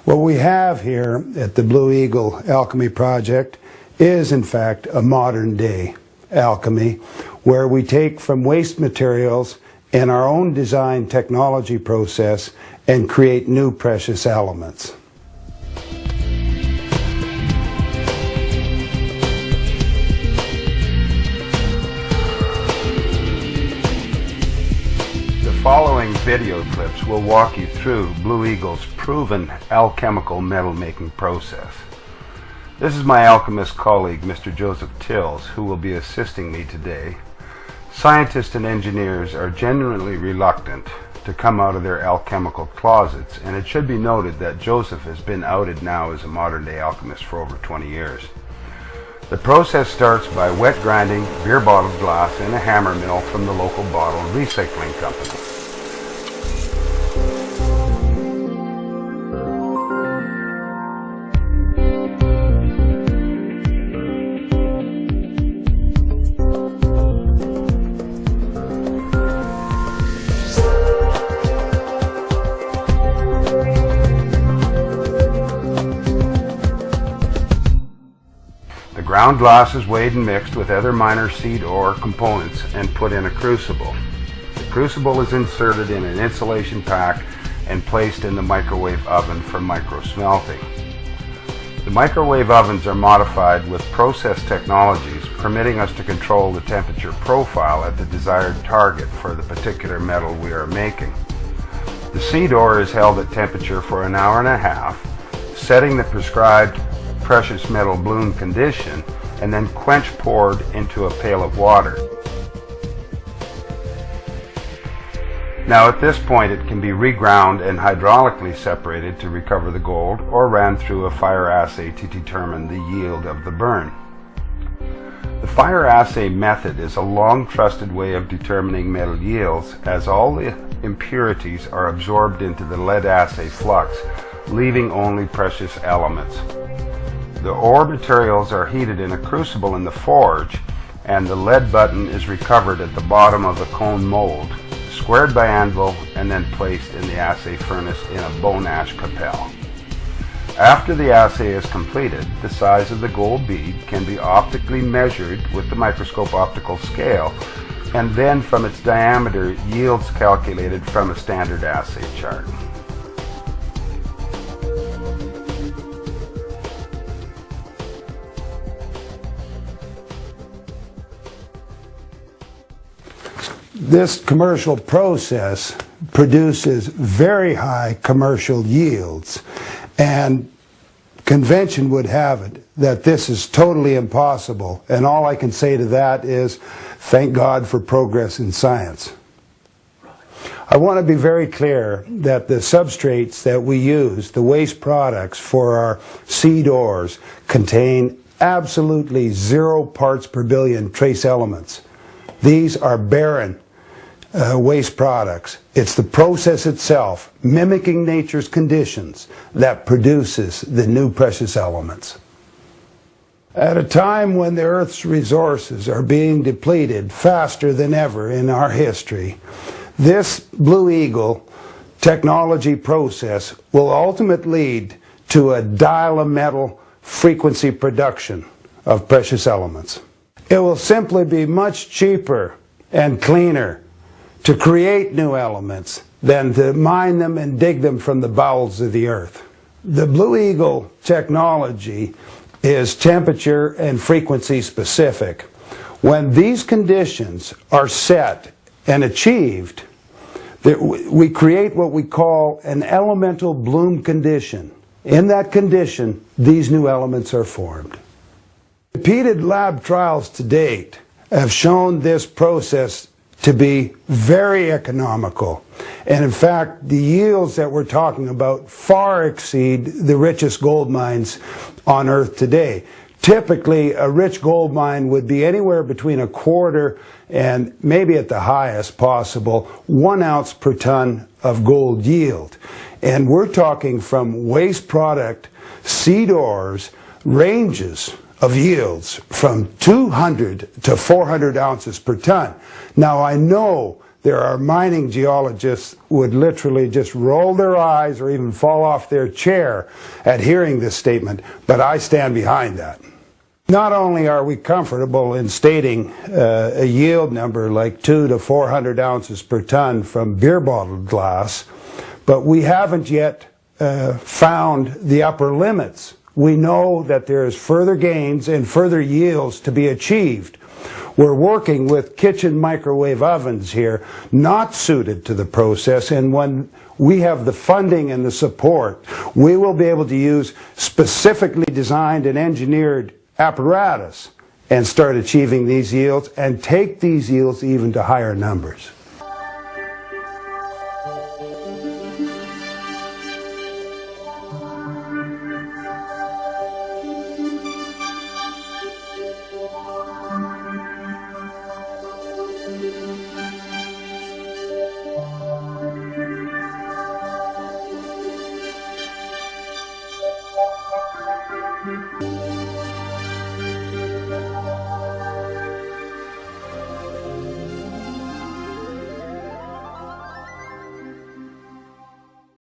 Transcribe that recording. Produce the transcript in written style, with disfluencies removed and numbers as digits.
What we have here at the Blue Eagle Alchemy Project is in fact a modern day alchemy where we take from waste materials in our own design technology process and create new precious elements. The following video clips will walk you through Blue Eagle's proven alchemical metal making process. This is my alchemist colleague, Mr. Joseph Tills, who will be assisting me today. Scientists and engineers are genuinely reluctant to come out of their alchemical closets, and it should be noted that Joseph has been outed now as a modern-day alchemist for over 20 years. The process starts by wet grinding beer bottled glass in a hammer mill from the local bottle recycling company. Ground glass is weighed and mixed with other minor seed ore components and put in a crucible. The crucible is inserted in an insulation pack and placed in the microwave oven for microsmelting. The microwave ovens are modified with process technologies permitting us to control the temperature profile at the desired target for the particular metal we are making. The seed ore is held at temperature for an hour and a half, setting the prescribed precious metal bloom condition, and then quench poured into a pail of water. Now at this point it can be reground and hydraulically separated to recover the gold, or ran through a fire assay to determine the yield of the burn. The fire assay method is a long trusted way of determining metal yields, as all the impurities are absorbed into the lead assay flux, leaving only precious elements. The ore materials are heated in a crucible in the forge, and the lead button is recovered at the bottom of the cone mold, squared by anvil, and then placed in the assay furnace in a bone ash capel. After the assay is completed, the size of the gold bead can be optically measured with the microscope optical scale, and then from its diameter, yields calculated from a standard assay chart. This commercial process produces very high commercial yields, and convention would have it that this is totally impossible, and all I can say to that is thank God for progress in science. I want to be very clear that the substrates that we use, the waste products for our seed ores, contain absolutely 0 parts per billion trace elements. These are barren waste products. It's the process itself, mimicking nature's conditions, that produces the new precious elements. At a time when the Earth's resources are being depleted faster than ever in our history, this Blue Eagle technology process will ultimately lead to a dial-a-metal frequency production of precious elements. It will simply be much cheaper and cleaner to create new elements than to mine them and dig them from the bowels of the earth. The Blue Eagle technology is temperature and frequency specific. When these conditions are set and achieved, we create what we call an elemental bloom condition. In that condition, these new elements are formed. Repeated lab trials to date have shown this process to be very economical, and in fact the yields that we're talking about far exceed the richest gold mines on earth today. Typically a rich gold mine would be anywhere between 1/4 and maybe at the highest possible 1 ounce per ton of gold yield, and we're talking from waste product seed ores ranges of yields from 200 to 400 ounces per ton. Now I know There are mining geologists who would literally just roll their eyes or even fall off their chair at hearing this statement, but I stand behind that. Not only are we comfortable in stating a yield number like 200 to 400 ounces per ton from beer bottled glass, but we haven't yet found the upper limits. We know that there's further gains and further yields to be achieved. We're working with kitchen microwave ovens here, not suited to the process, and when we have the funding and the support, we will be able to use specifically designed and engineered apparatus and start achieving these yields and take these yields even to higher numbers.